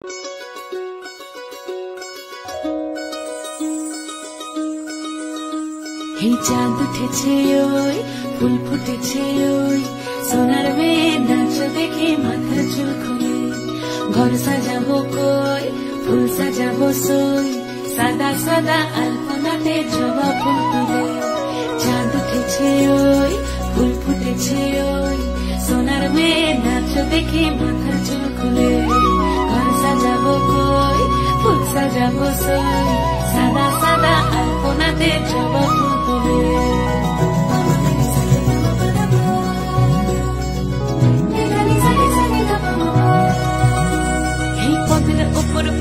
এই চাঁদ উঠেছে ওই ফুল ফুটেছে ওই সোনার মেয়ে নাচ দেখে মাথার চুল খুলে ঘর সাজাবো কই ফুল সাজাবো সই সাদা সাদা আলপনাতে জবা ফুল তুলে চাঁদ উঠেছে ওই ফুল ফুটেছে ওই সোনার মেয়ে নাচ দেখে মাথার চুল খুলে ঘর সাজাবো কই ফুল সাজাবো সই সাদা সাদা আলপনাতে জবা ফুল তুলে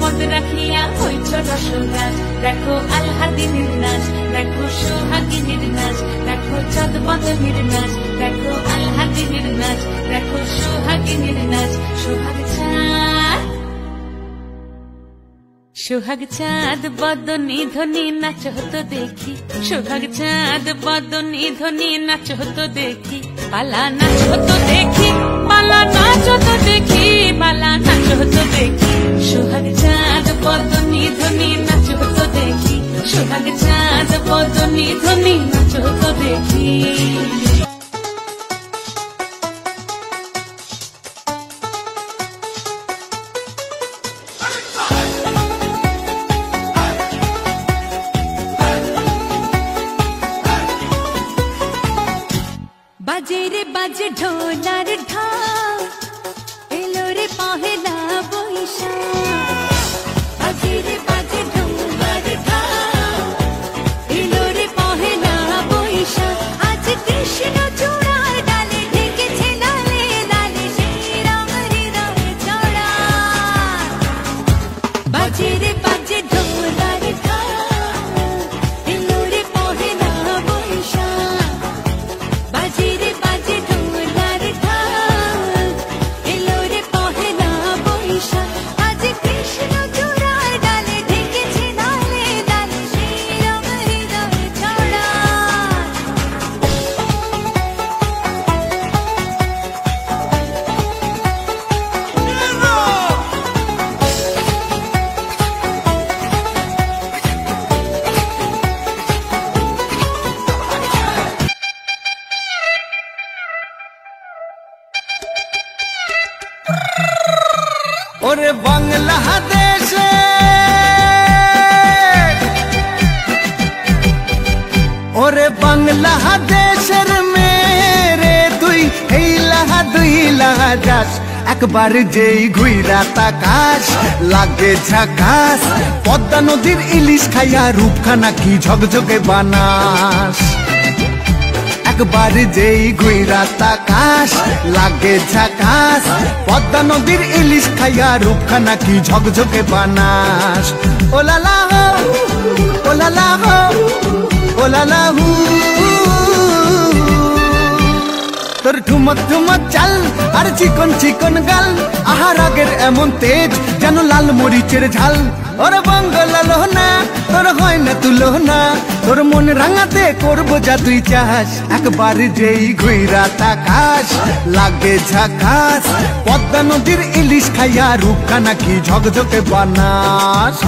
পদ রাখিয়া হইছ রসরাজ দেখো আলহাদিনীর নাচ দেখো সোহাগিনীর নাচ দেখো চাঁদ বদনীর নাচ দেখো আলহাদিনীর নাচ দেখো সোহাগিনীর নাচ সোহাগ চাঁদ বদনী ধ্বনি নাচ হতো দেখি সোহাগ চাঁদ বদনী ধ্বনি নাচ হতো দেখি পালা নাচ হতো দেখি পালা নাচ হতো দেখি পালা নাচ হতো দেখি সোহাগ চাঁদ বদনী ধ্বনি নাচ হতো দেখি সোহাগ চাঁদ বদনী ধ্বনি নাচ হতো দেখি बाजे रे बाजे ढोलार ढाल एलो रे पहला बैशाख बाजे रे बाजे ढोलार ढाल एलो रे पहला बैशाख आज कृष्ण चूड़ार डाले ढेकेছে লালে লালে সেই রং হৃদয়ে চড়া बाजे रे बाजे ढोलार ढाल एलो रे पहला बैशाख बाजे रे बाजे ढोलार ढाल एलो रे पहला बैशाख आज कृष्ण चूड़ार डाले ढेकेছে লালে লালে সেই রং হৃদয়ে চড়া ওরে বাংলাদেশে ওরে বাংলাদেশের মেরে তুই এই লাহা দুই লাহা যাস একবার যেই ঘুইরা তাকাস লাগে ঝাকাস পদ্মা নদীর ইলিশ খাইয়া রূপখানা কি ঝকঝকে বানাস একবার যেই ঘুইরা তাকাস লাগে ঝাকাস পদ্মা নদীর ইলিশ খাইয়া রূপখানা কি ঝকঝকে বানাস ওলালা হো ওলালা হো ওলালা হু তোর ঠুমক ঠুমক চাল আর চিকন চিকন গাল আহার আগের এমন তেজ যেন লাল মরিচের ঝাল ওরে বঙ্গলালো না তোর হয় না তুলো না তোর মন রাঙাতে করবো যা তুই চাস একবার যেই ঘুইরা তাকাস লাগে ঝাকাস পদ্মা নদীর ইলিশ খাইয়া রূপখানা কি ঝকঝকে বানাস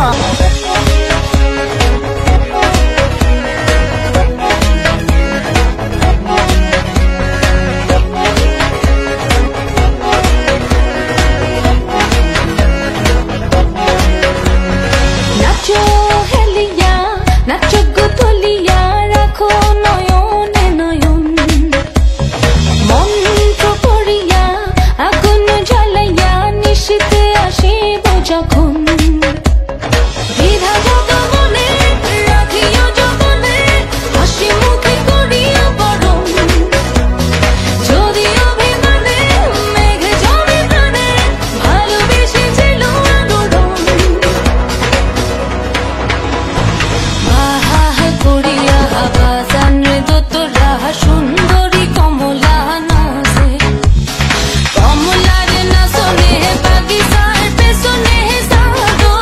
কমলার নাচনে বাগিচার পেছনে সাদো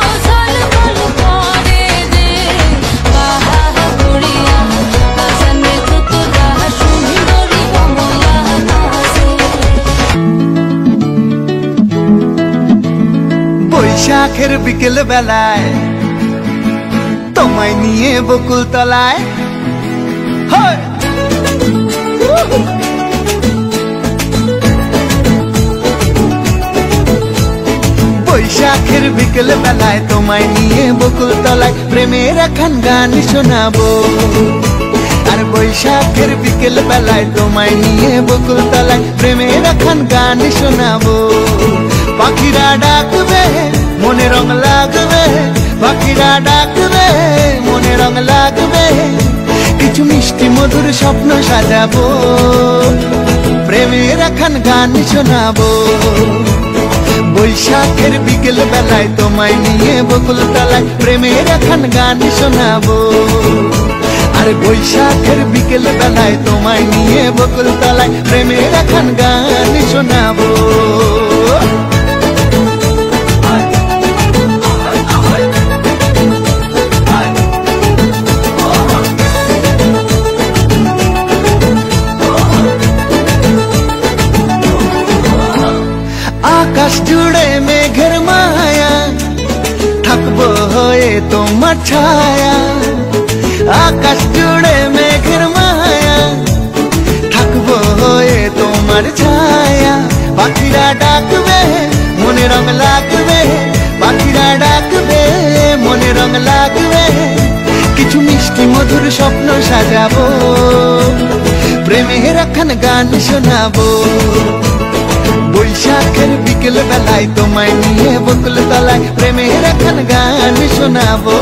বৈশাখের বিকেল বেলায় তোমায় নিয়ে বকুল তলায় বৈশাখের বিকেল বেলায় তোমায় নিয়ে বকুল তলায় প্রেমের একখান গান শোনাবো। আর বৈশাখের বিকেল বেলায় তোমায় নিয়ে বকুল তলায় প্রেমের একখান গান শোনাবো। পাখিরা ডাকবে মনে রং লাগবে, পাখিরা ডাকবে মনে রং লাগবে, কিছু মিষ্টি মধুর স্বপ্ন সাজাবো, প্রেমের একখান গান শোনাবো। বৈশাখের বিকেল বেলায় তোমায় নিয়ে বকুল তলায় প্রেমের একখান গান শোনাবো। আর বৈশাখের বিকেল বেলায় তোমায় নিয়ে বকুল তলায় প্রেমের একখান গান শোনাবো। আকাশ জুড়ে মেঘের মায়া, থাকবো হয়ে তোমার ছায়া। আকাশ জুড়ে মেঘের মায়া, থাকবো হয়ে তোমার ছায়া। পাখিরা ডাকবে মনে রং লাগবে, পাখিরা ডাকবে মনে রং লাগবে, কিছু মিষ্টি মধুর স্বপ্ন সাজাবো, প্রেমের একখান গান শোনাবো। বৈশাখের বিকেল বেলায় তোমায় নিয়ে বকুল তলায় প্রেমের একখান গান শোনাবো।